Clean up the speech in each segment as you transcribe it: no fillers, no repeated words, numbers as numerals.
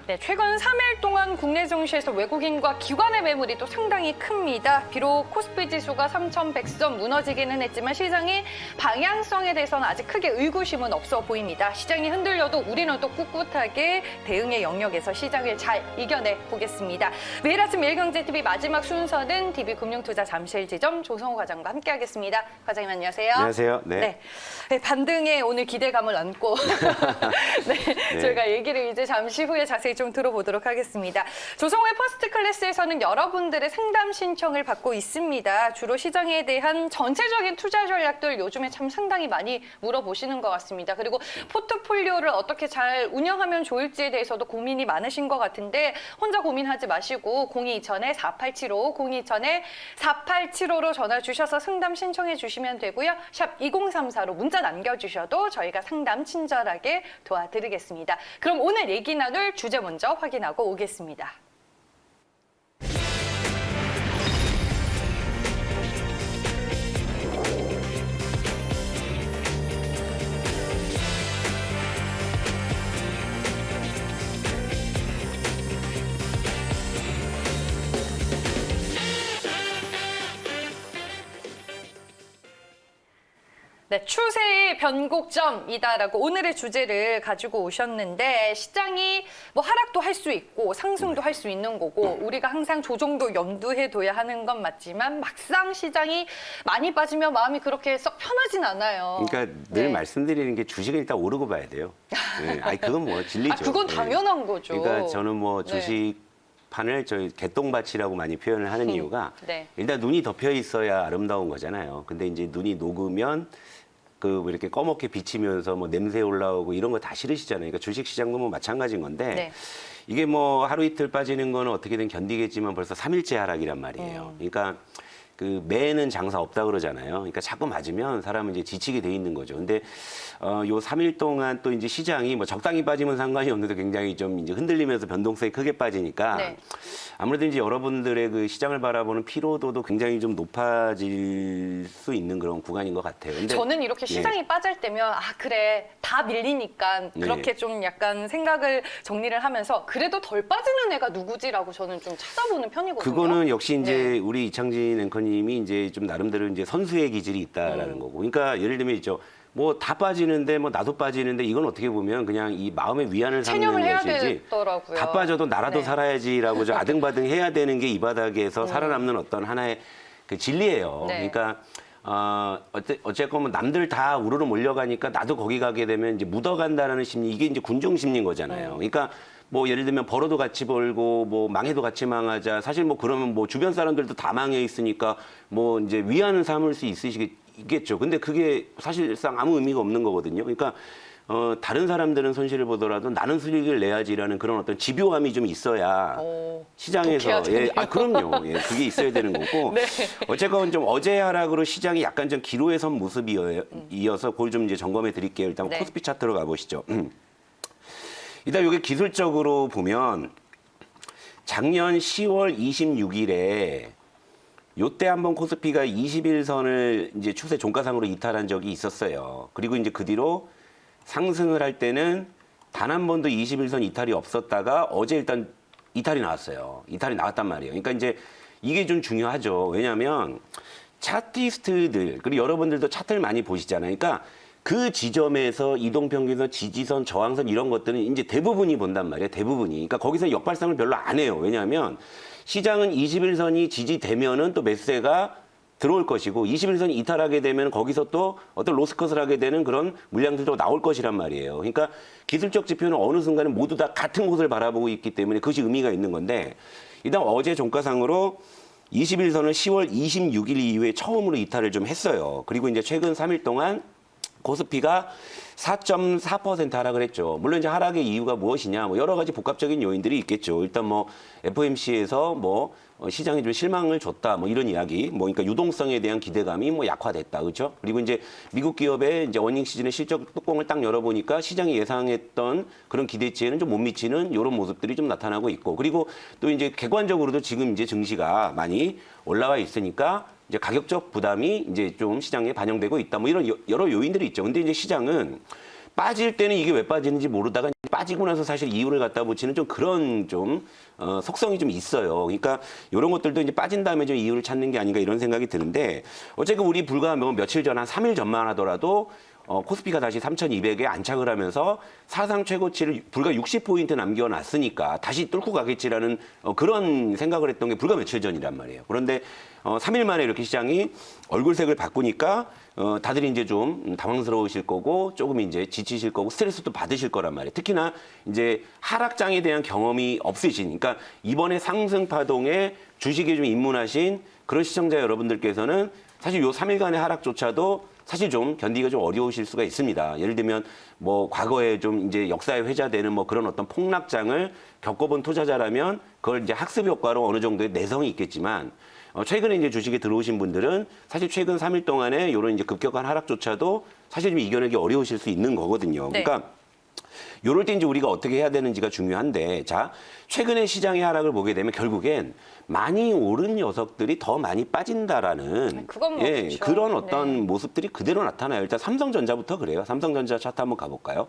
네, 최근 3일 동안 국내 증시에서 외국인과 기관의 매물이 또 상당히 큽니다. 비록 코스피 지수가 3,100선 무너지기는 했지만 시장의 방향성에 대해서는 아직 크게 의구심은 없어 보입니다. 시장이 흔들려도 우리는 또 꿋꿋하게 대응의 영역에서 시장을 잘 이겨내 보겠습니다. 매일 아침 매일경제TV 마지막 순서는 DB금융투자 잠실지점 조성호 과장과 함께하겠습니다. 과장님 안녕하세요. 안녕하세요. 네. 네, 반등에 오늘 기대감을 안고 네, 저희가 얘기를 이제 잠시 후에 자세히 좀 들어보도록 하겠습니다. 조성호의 퍼스트 클래스에서는 여러분들의 상담 신청을 받고 있습니다. 주로 시장에 대한 전체적인 투자 전략들 요즘에 참 상당히 많이 물어보시는 것 같습니다. 그리고 포트폴리오를 어떻게 잘 운영하면 좋을지에 대해서도 고민이 많으신 것 같은데 혼자 고민하지 마시고 0220-4875, 0220-4875로 전화 주셔서 상담 신청해 주시면 되고요. 샵 2034로 문자 남겨주셔도 저희가 상담 친절하게 도와드리겠습니다. 그럼 오늘 얘기 나눌 주제 먼저 확인하고 오겠습니다. 네, 추세의 변곡점이다라고 오늘의 주제를 가지고 오셨는데 시장이 뭐 하락도 할 수 있고 상승도 할 수 있는 거고 우리가 항상 조정도 염두에 둬야 하는 건 맞지만 막상 시장이 많이 빠지면 마음이 그렇게 썩 편하진 않아요. 그러니까 늘 말씀드리는 게 주식은 일단 오르고 봐야 돼요. 네. 아니 그건 뭐 진리죠. 그건 당연한 거죠. 그러니까 저는 뭐 주식 판을 저희 개똥밭이라고 많이 표현을 하는 이유가 일단 눈이 덮여 있어야 아름다운 거잖아요. 근데 이제 눈이 녹으면 그 이렇게 꺼멓게 비치면서 뭐 냄새 올라오고 이런 거 다 싫으시잖아요. 그러니까 주식 시장도 뭐 마찬가지인 건데 이게 뭐 하루 이틀 빠지는 거는 어떻게든 견디겠지만 벌써 3일째 하락이란 말이에요. 그러니까 그 매는 장사 없다 그러잖아요. 그러니까 자꾸 맞으면 사람은 이제 지치게 돼 있는 거죠. 근데 요 3일 동안 또 이제 시장이 뭐 적당히 빠지면 상관이 없는데 굉장히 좀 이제 흔들리면서 변동성이 크게 빠지니까 아무래도 이제 여러분들의 그 시장을 바라보는 피로도도 굉장히 좀 높아질 수 있는 그런 구간인 것 같아요. 근데 저는 이렇게 시장이 빠질 때면 아 그래 다 밀리니까 그렇게 좀 약간 생각을 정리를 하면서 그래도 덜 빠지는 애가 누구지라고 저는 좀 찾아보는 편이거든요. 그거는 역시 이제 우리 이창진 앵커님이 이제 좀 나름대로 이제 선수의 기질이 있다라는 거고. 그러니까 예를 들면 있죠. 뭐 다 빠지는데 뭐 나도 빠지는데 이건 어떻게 보면 그냥 이 마음의 위안을 삼는 것이지. 다 빠져도 나라도 살아야지라고 좀 아등바등 해야 되는 게 이 바닥에서 살아남는 어떤 하나의 그 진리예요. 그러니까 어쨌건 뭐 남들 다 우르르 몰려가니까 나도 거기 가게 되면 이제 묻어간다라는 심리 이게 이제 군중 심리인 거잖아요. 그러니까 뭐 예를 들면 벌어도 같이 벌고 뭐 망해도 같이 망하자. 사실 뭐 그러면 뭐 주변 사람들도 다 망해 있으니까 뭐 이제 위안을 삼을 수 있겠죠. 근데 그게 사실상 아무 의미가 없는 거거든요. 그러니까 다른 사람들은 손실을 보더라도 나는 수익을 내야지라는 그런 어떤 집요함이 좀 있어야 시장에서 그럼요. 그게 있어야 되는 거고. 어쨌건 좀 어제 하락으로 시장이 약간 좀 기로에 선 모습이어서 그걸 좀 이제 점검해 드릴게요. 일단 코스피 차트로 가보시죠. 일단 이게 기술적으로 보면 작년 10월 26일에 요때 한번 코스피가 21선을 이제 추세 종가상으로 이탈한 적이 있었어요. 그리고 이제 그 뒤로 상승을 할 때는 단 한 번도 21선 이탈이 없었다가 어제 일단 이탈이 나왔어요. 이탈이 나왔단 말이에요. 그러니까 이제 이게 좀 중요하죠. 왜냐하면 차티스트들 그리고 여러분들도 차트를 많이 보시잖아요. 그러니까 그 지점에서 이동평균선, 지지선, 저항선 이런 것들은 이제 대부분이 본단 말이에요. 대부분이. 그러니까 거기서 역발상을 별로 안 해요. 왜냐하면 시장은 21선이 지지되면은 또 매수세가 들어올 것이고 21선이 이탈하게 되면 거기서 또 어떤 로스컷을 하게 되는 그런 물량들도 나올 것이란 말이에요. 그러니까 기술적 지표는 어느 순간에 모두 다 같은 곳을 바라보고 있기 때문에 그것이 의미가 있는 건데 일단 어제 종가상으로 21선을 10월 26일 이후에 처음으로 이탈을 좀 했어요. 그리고 이제 최근 3일 동안 코스피가 4.4% 하락을 했죠. 물론 이제 하락의 이유가 무엇이냐, 뭐 여러 가지 복합적인 요인들이 있겠죠. 일단 뭐 FOMC에서 뭐 시장에 좀 실망을 줬다, 뭐 이런 이야기, 뭐 그러니까 유동성에 대한 기대감이 뭐 약화됐다, 그렇죠? 그리고 이제 미국 기업의 이제 어닝 시즌의 실적 뚜껑을 딱 열어보니까 시장이 예상했던 그런 기대치에는 좀 못 미치는 이런 모습들이 좀 나타나고 있고, 그리고 또 이제 객관적으로도 지금 이제 증시가 많이 올라와 있으니까. 이제 가격적 부담이 이제 좀 시장에 반영되고 있다. 뭐 이런 여러 요인들이 있죠. 근데 이제 시장은 빠질 때는 이게 왜 빠지는지 모르다가 빠지고 나서 사실 이유를 갖다 붙이는 좀 그런 좀 속성이 좀 있어요. 그러니까 이런 것들도 이제 빠진 다음에 좀 이유를 찾는 게 아닌가 이런 생각이 드는데 어쨌든 우리 불과 며칠 전 한 3일 전만 하더라도 코스피가 다시 3,200에 안착을 하면서 사상 최고치를 불과 60포인트 남겨놨으니까 다시 뚫고 가겠지라는 그런 생각을 했던 게 불과 며칠 전이란 말이에요. 그런데 3일 만에 이렇게 시장이 얼굴색을 바꾸니까 다들 이제 좀 당황스러우실 거고 조금 이제 지치실 거고 스트레스도 받으실 거란 말이에요. 특히나 이제 하락장에 대한 경험이 없으신, 그러니까 이번에 상승 파동에 주식에 좀 입문하신 그런 시청자 여러분들께서는 사실 요 3일간의 하락조차도 사실 좀 견디기가 좀 어려우실 수가 있습니다. 예를 들면 뭐 과거에 좀 이제 역사에 회자되는 뭐 그런 어떤 폭락장을 겪어본 투자자라면 그걸 이제 학습 효과로 어느 정도의 내성이 있겠지만 최근에 이제 주식에 들어오신 분들은 사실 최근 3일 동안에 이런 이제 급격한 하락조차도 사실 좀 이겨내기 어려우실 수 있는 거거든요. 네. 그러니까 요럴 때 이제 우리가 어떻게 해야 되는지가 중요한데, 자, 최근에 시장의 하락을 보게 되면 결국엔 많이 오른 녀석들이 더 많이 빠진다라는 그건 뭐 그렇죠. 그런 어떤 네. 모습들이 그대로 나타나요. 일단 삼성전자부터 그래요. 삼성전자 차트 한번 가볼까요?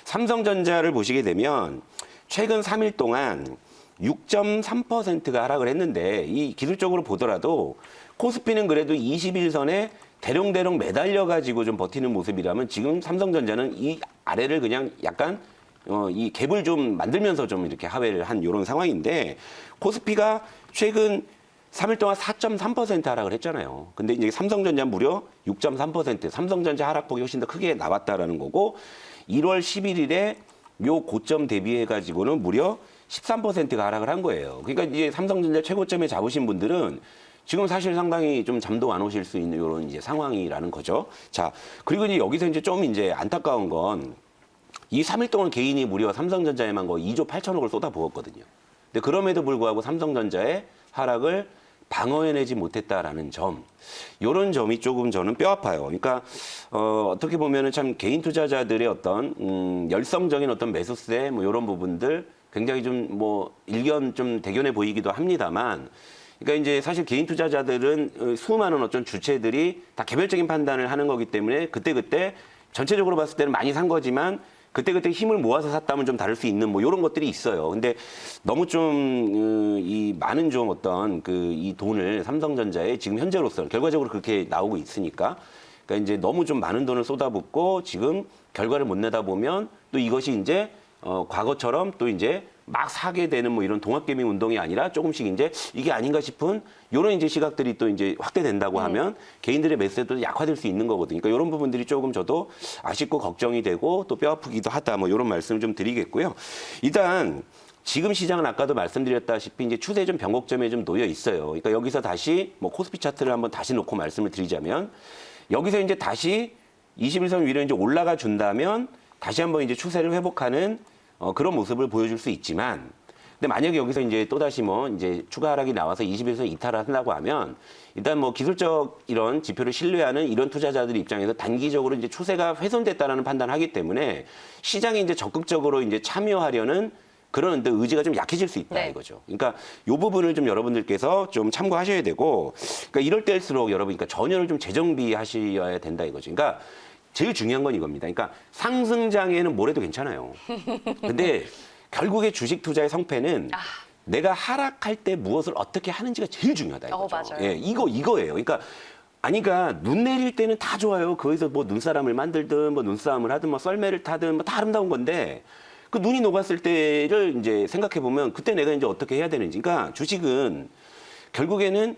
삼성전자를 보시게 되면 최근 3일 동안 6.3%가 하락을 했는데 이 기술적으로 보더라도 코스피는 그래도 21선에 대롱대롱 매달려가지고 좀 버티는 모습이라면 지금 삼성전자는 이 아래를 그냥 약간 이 갭을 좀 만들면서 좀 이렇게 하회를 한 이런 상황인데 코스피가 최근 3일 동안 4.3% 하락을 했잖아요. 근데 이제 삼성전자 무려 6.3%, 삼성전자 하락폭이 훨씬 더 크게 나왔다라는 거고 1월 11일에 요 고점 대비해 가지고는 무려 13%가 하락을 한 거예요. 그러니까 이제 삼성전자 최고점에 잡으신 분들은 지금 사실 상당히 좀 잠도 안 오실 수 있는 이런 이제 상황이라는 거죠. 자, 그리고 이제 여기서 이제 좀 이제 안타까운 건 이 3일 동안 개인이 무려 삼성전자에만 거의 2조 8천억을 쏟아부었거든요. 근데 그럼에도 불구하고 삼성전자의 하락을 방어해내지 못했다라는 점, 이런 점이 조금 저는 뼈아파요. 그러니까 어떻게 보면은 참 개인 투자자들의 어떤 열성적인 어떤 매수세 뭐 이런 부분들 굉장히 좀 뭐 일견 좀 대견해 보이기도 합니다만. 그러니까 이제 사실 개인 투자자들은 수많은 어떤 주체들이 다 개별적인 판단을 하는 거기 때문에 그때그때 전체적으로 봤을 때는 많이 산 거지만 그때그때 힘을 모아서 샀다면 좀 다를 수 있는 뭐 이런 것들이 있어요. 근데 너무 좀 이 많은 좀 어떤 이 돈을 삼성전자에 지금 현재로서 결과적으로 그렇게 나오고 있으니까 그러니까 이제 너무 좀 많은 돈을 쏟아붓고 지금 결과를 못 내다 보면 또 이것이 이제 과거처럼 또 이제 막 사게 되는 뭐 이런 동학개미 운동이 아니라 조금씩 이제 이게 아닌가 싶은 이런 이제 시각들이 또 이제 확대된다고 하면 개인들의 매수세도 약화될 수 있는 거거든요. 그러니까 이런 부분들이 조금 저도 아쉽고 걱정이 되고 또 뼈 아프기도 하다 뭐 이런 말씀을 좀 드리겠고요. 일단 지금 시장은 아까도 말씀드렸다시피 이제 추세 좀 변곡점에 좀 놓여 있어요. 그러니까 여기서 다시 뭐 코스피 차트를 한번 다시 놓고 말씀을 드리자면 여기서 이제 다시 21선 위로 이제 올라가 준다면 다시 한번 이제 추세를 회복하는 그런 모습을 보여줄 수 있지만, 근데 만약에 여기서 이제 또다시 뭐 이제 추가 하락이 나와서 21선 이탈을 한다고 하면 일단 뭐 기술적 이런 지표를 신뢰하는 이런 투자자들 입장에서 단기적으로 이제 추세가 훼손됐다라는 판단을 하기 때문에 시장에 이제 적극적으로 이제 참여하려는 그런 의지가 좀 약해질 수 있다 이거죠. 그러니까 이 부분을 좀 여러분들께서 좀 참고하셔야 되고, 그러니까 이럴 때일수록 여러분, 그러니까 전열을 좀 재정비하셔야 된다 이거죠. 그러니까 제일 중요한 건 이겁니다. 그러니까 상승장에는 뭘 해도 괜찮아요. 근데 결국에 주식 투자의 성패는 내가 하락할 때 무엇을 어떻게 하는지가 제일 중요하다 이거죠. 맞아요. 예, 이거예요. 그러니까 그러니까 눈 내릴 때는 다 좋아요. 거기서 뭐 눈사람을 만들든 뭐 눈싸움을 하든 뭐 썰매를 타든 뭐 다 아름다운 건데 그 눈이 녹았을 때를 이제 생각해 보면 그때 내가 이제 어떻게 해야 되는지. 그러니까 주식은 결국에는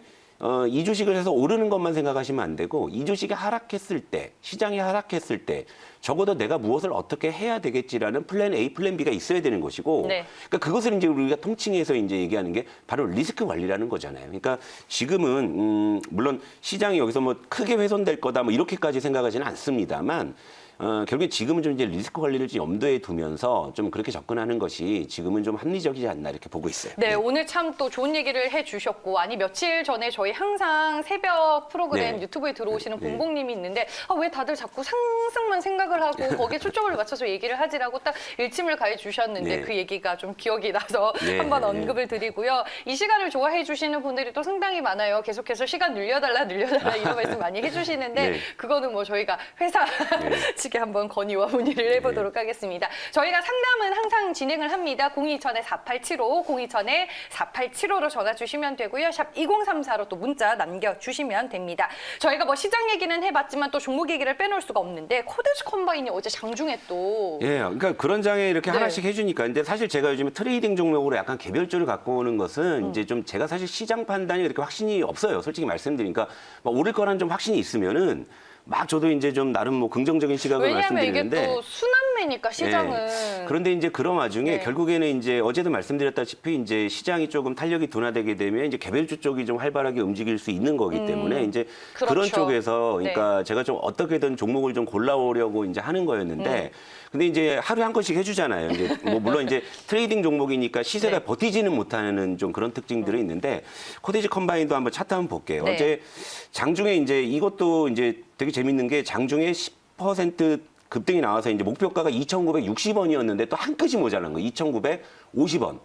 이 주식을 해서 오르는 것만 생각하시면 안 되고 이 주식이 하락했을 때, 시장이 하락했을 때 적어도 내가 무엇을 어떻게 해야 되겠지라는 플랜 A, 플랜 B가 있어야 되는 것이고, 그러니까 그것을 이제 우리가 통칭해서 이제 얘기하는 게 바로 리스크 관리라는 거잖아요. 그러니까 지금은 물론 시장이 여기서 뭐 크게 훼손될 거다 뭐 이렇게까지 생각하지는 않습니다만. 결국에 지금은 좀 이제 리스크 관리를 좀 염두에 두면서 좀 그렇게 접근하는 것이 지금은 좀 합리적이지 않나 이렇게 보고 있어요. 네, 오늘 참 또 좋은 얘기를 해주셨고, 아니 며칠 전에 저희 항상 새벽 프로그램 유튜브에 들어오시는 공공님이 있는데 왜 다들 자꾸 상승만 생각을 하고 거기에 초점을 맞춰서 얘기를 하지라고 딱 일침을 가해 주셨는데 그 얘기가 좀 기억이 나서 한번 언급을 드리고요. 이 시간을 좋아해 주시는 분들이 또 상당히 많아요. 계속해서 시간 늘려달라 이런 말씀 많이 해주시는데 그거는 뭐 저희가 회사 주시게 한번 건의와 문의를 해보도록 하겠습니다. 저희가 상담은 항상 진행을 합니다. 027-4875, 027-4875로 전화 주시면 되고요. 샵 2034로 또 문자 남겨주시면 됩니다. 저희가 뭐 시장 얘기는 해봤지만 또 종목 얘기를 빼놓을 수가 없는데 코데지 컴바인이 어제 장중에 또 예, 그러니까 그런 장에 이렇게 네. 하나씩 해주니까. 근데 사실 제가 요즘에 트레이딩 종목으로 약간 개별주를 갖고 오는 것은 이제 좀 제가 사실 시장 판단이 그렇게 확신이 없어요. 솔직히 말씀드리니까 막 오를 거란 좀 확신이 있으면은 막 저도 이제 좀 나름 뭐 긍정적인 시각을 왜냐하면 이게 말씀드리는데. 또 순환매니까 시장은 예. 그런데 이제 그런 와중에 네. 결국에는 이제 어제도 말씀드렸다시피 이제 시장이 조금 탄력이 둔화되게 되면 이제 개별주 쪽이 좀 활발하게 움직일 수 있는 거기 때문에 이제 그렇죠. 그런 쪽에서 네. 그러니까 제가 좀 어떻게든 종목을 좀 골라오려고 이제 하는 거였는데 근데 이제 하루에 한 건씩 해주잖아요. 이제 뭐 물론 이제 트레이딩 종목이니까 시세가 네. 버티지는 못하는 좀 그런 특징들이 있는데 코데지 컴바인도 한번 차트 한번 볼게요. 네. 어제 장중에 이제 이것도 이제 되게 재밌는 게 장중에 10% 급등이 나와서 이제 목표가가 2,960원이었는데 또 한 끗이 모자란 거예요. 2,950원.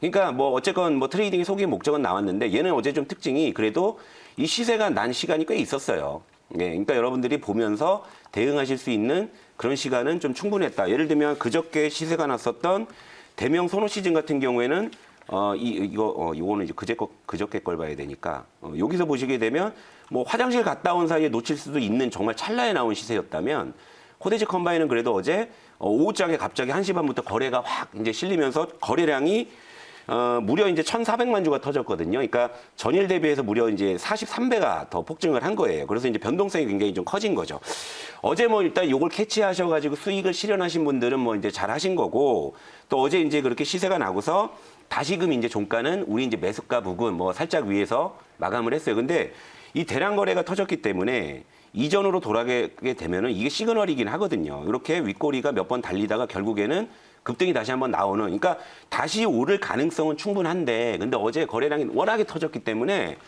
그러니까 뭐 어쨌건 뭐 트레이딩의 소기 목적은 나왔는데 얘는 어제 좀 특징이 그래도 이 시세가 난 시간이 꽤 있었어요. 예, 그러니까 여러분들이 보면서 대응하실 수 있는 그런 시간은 좀 충분했다. 예를 들면 그저께 시세가 났었던 대명 소노 시즌 같은 경우에는 이거는 이제 그저께 걸 봐야 되니까 여기서 보시게 되면 뭐 화장실 갔다 온 사이에 놓칠 수도 있는 정말 찰나에 나온 시세였다면 코데지 컴바인은 그래도 어제 오후장에 갑자기 1시 반부터 거래가 확 이제 실리면서 거래량이 무려 이제 1,400만 주가 터졌거든요. 그러니까 전일 대비해서 무려 이제 43배가 더 폭증을 한 거예요. 그래서 이제 변동성이 굉장히 좀 커진 거죠. 어제 뭐 일단 요걸 캐치하셔가지고 수익을 실현하신 분들은 뭐 이제 잘 하신 거고 또 어제 이제 그렇게 시세가 나고서 다시금 이제 종가는 우리 이제 매수가 부근 뭐 살짝 위에서 마감을 했어요. 근데 이 대량 거래가 터졌기 때문에 이전으로 돌아가게 되면은 이게 시그널이긴 하거든요. 이렇게 윗꼬리가 몇 번 달리다가 결국에는 급등이 다시 한번 나오는. 그러니까 다시 오를 가능성은 충분한데, 근데 어제 거래량이 워낙에 터졌기 때문에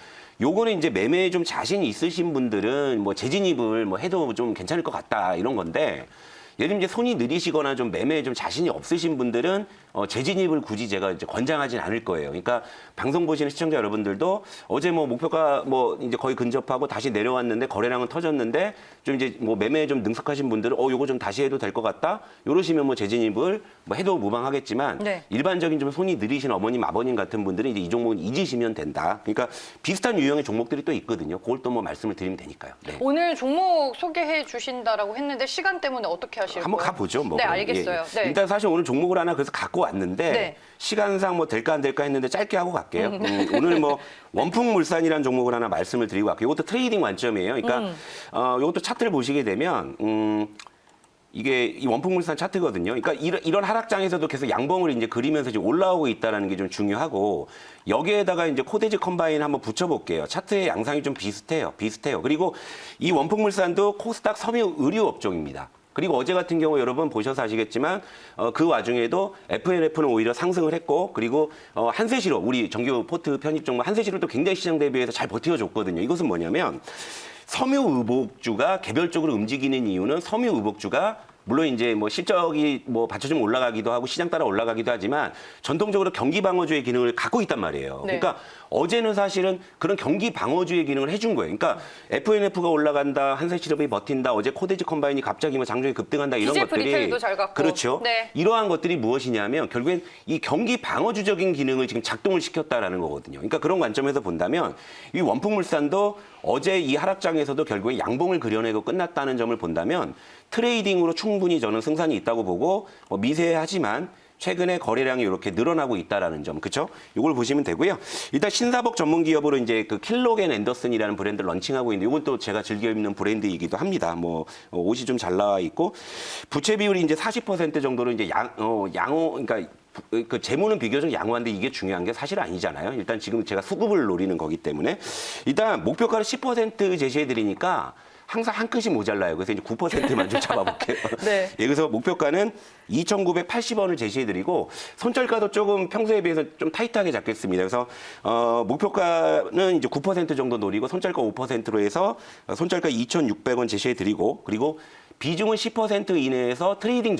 요거는 이제 매매에 좀 자신이 있으신 분들은 뭐 재진입을 뭐 해도 좀 괜찮을 것 같다 이런 건데. 예를 들면 이제 손이 느리시거나 좀 매매에 좀 자신이 없으신 분들은 재진입을 굳이 제가 이제 권장하진 않을 거예요. 그러니까 방송 보시는 시청자 여러분들도 어제 뭐 목표가 뭐 이제 거의 근접하고 다시 내려왔는데 거래량은 터졌는데 좀 이제 뭐 매매에 좀 능숙하신 분들은 요거 좀 다시 해도 될 것 같다. 요러시면 뭐 재진입을 뭐 해도 무방하겠지만 네. 일반적인 좀 손이 느리신 어머님, 아버님 같은 분들은 이제 이 종목은 잊으시면 된다. 그러니까 비슷한 유형의 종목들이 또 있거든요. 그걸 또 뭐 말씀을 드리면 되니까요. 네. 오늘 종목 소개해 주신다라고 했는데 시간 때문에 어떻게 하실 거예요? 한번 가보죠. 뭐 네, 그럼. 알겠어요. 예. 네. 일단 사실 오늘 종목을 하나 그래서 갖고 왔는데 네. 시간상 뭐 될까 안 될까 했는데 짧게 하고 갈게요. 오늘 뭐 원풍물산이라는 종목을 하나 말씀을 드리고 갈게요. 이것도 트레이딩 관점이에요. 그러니까 이것도 차트를 보시게 되면 이게 이 원풍물산 차트거든요. 그러니까 이런 하락장에서도 계속 양봉을 이제 그리면서 이제 올라오고 있다는 게 좀 중요하고 여기에다가 이제 코데지 컴바인 한번 붙여볼게요. 차트의 양상이 좀 비슷해요. 그리고 이 원풍물산도 코스닥 섬유 의류 업종입니다. 그리고 어제 같은 경우 여러분 보셔서 아시겠지만 그 와중에도 FNF는 오히려 상승을 했고 그리고 한세시로 우리 정규 포트 편입 종목 한세시로도 굉장히 시장 대비해서 잘 버텨줬거든요. 이것은 뭐냐면 섬유의복주가 개별적으로 움직이는 이유는 섬유의복주가 물론 이제 뭐 실적이 뭐 받쳐주면 올라가기도 하고 시장 따라 올라가기도 하지만 전통적으로 경기 방어주의 기능을 갖고 있단 말이에요. 네. 그러니까 어제는 사실은 그런 경기 방어주의 기능을 해준 거예요. 그러니까 FNF가 올라간다, 한세실업이 버틴다, 어제 코데지 컴바인이 갑자기 뭐 장중에 급등한다 이런 BJF 것들이 리테일도 잘 갔고. 그렇죠. 네. 이러한 것들이 무엇이냐면 결국엔 이 경기 방어주적인 기능을 지금 작동을 시켰다라는 거거든요. 그러니까 그런 관점에서 본다면 이 원풍물산도 어제 이 하락장에서도 결국에 양봉을 그려내고 끝났다는 점을 본다면 트레이딩으로 충분히 저는 승산이 있다고 보고 미세하지만 최근에 거래량이 이렇게 늘어나고 있다라는 점, 그렇죠? 이걸 보시면 되고요. 일단 신사복 전문 기업으로 이제 그 킬로겐 앤더슨이라는 브랜드를 런칭하고 있는데 이건 또 제가 즐겨 입는 브랜드이기도 합니다. 뭐 옷이 좀 잘 나와 있고 부채 비율이 이제 40% 정도로 이제 양호, 그러니까 그 재무는 비교적 양호한데 이게 중요한 게 사실 아니잖아요. 일단 지금 제가 수급을 노리는 거기 때문에 일단 목표가를 10% 제시해 드리니까. 항상 한 끗이 모자라요. 그래서 이제 9%만 좀 잡아볼게요. 네. 예, 그래서 목표가는 2,980원을 제시해드리고 손절가도 조금 평소에 비해서 좀 타이트하게 잡겠습니다. 그래서 목표가는 이제 9% 정도 노리고 손절가 5%로 해서 손절가 2,600원 제시해드리고 그리고 비중은 10% 이내에서 트레이딩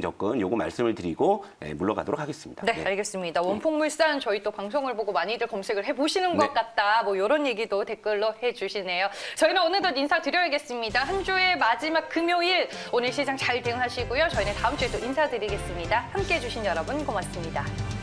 접근 요거 말씀을 드리고 물러가도록 하겠습니다. 네, 알겠습니다. 원폭물산 저희 또 방송을 보고 많이들 검색을 해보시는 것 같다. 뭐 이런 얘기도 댓글로 해주시네요. 저희는 어느덧 인사드려야겠습니다. 한 주의 마지막 금요일 오늘 시장 잘 대응하시고요. 저희는 다음 주에 또 인사드리겠습니다. 함께해 주신 여러분 고맙습니다.